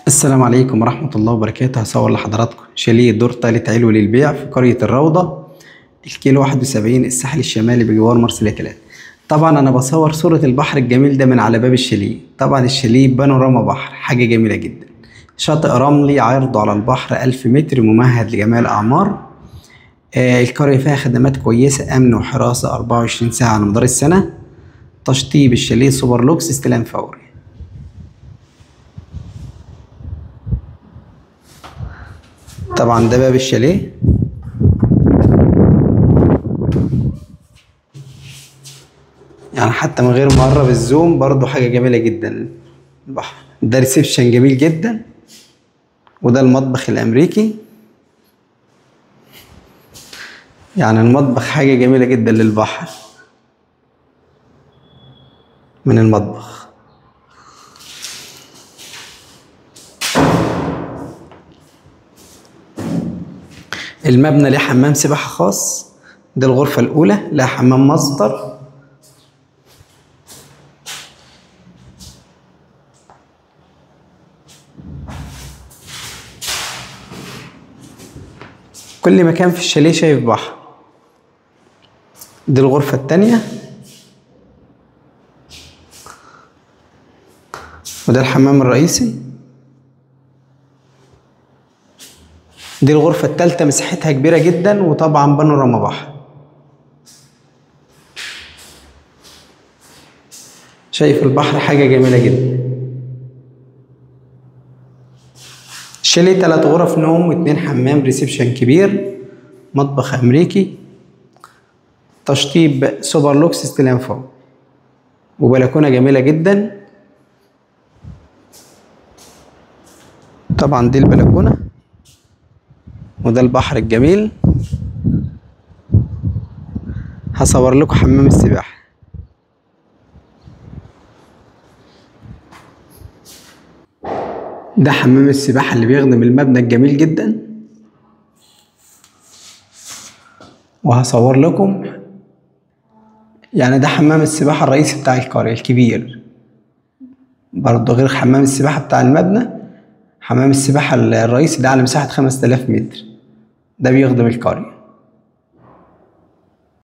السلام عليكم ورحمة الله وبركاته. هصور لحضراتكم شاليه دور تالت علوي للبيع في قرية الروضة، الكيلو 71، الساحل الشمالي بجوار مرسى 3. طبعا أنا بصور صورة البحر الجميل ده من على باب الشاليه. طبعا الشاليه بانوراما بحر، حاجة جميلة جدا. شاطئ رملي عرضه على البحر 1000 متر، ممهد لجميع الأعمار. القرية فيها خدمات كويسة، أمن وحراسة 24 ساعة على مدار السنة. تشطيب الشاليه سوبر لوكس، استلام فوري. طبعا ده باب الشاليه. يعني حتى من غير ما اقرب الزوم برضو حاجة جميلة جدا. البحر ده ريسبشن جميل جدا، وده المطبخ الامريكي. يعني المطبخ حاجة جميلة جدا للبحر من المطبخ. المبنى ليه حمام سباحة خاص، ده الغرفة الأولى، لها حمام ماستر. كل مكان في الشاليه شايف بحر. دي الغرفة التانية، وده الحمام الرئيسي. دي الغرفة التالتة، مساحتها كبيرة جدا، وطبعا بانوراما بحر. شايف البحر، حاجة جميلة جدا. الشاليه 3 غرف نوم و2 حمام، ريسبشن كبير، مطبخ أمريكي، تشطيب سوبر لوكس، استلام فوق، وبلكونة جميلة جدا. طبعا دي البلكونة، وده البحر الجميل. هصور لكم حمام السباحة. ده حمام السباحة اللي بيخدم المبنى الجميل جدا. وهصور لكم يعني ده حمام السباحة الرئيسي بتاع القرية الكبير، برضه غير حمام السباحة بتاع المبنى. حمام السباحة الرئيسي ده على مساحة 5000 متر، ده بيخدم القرية.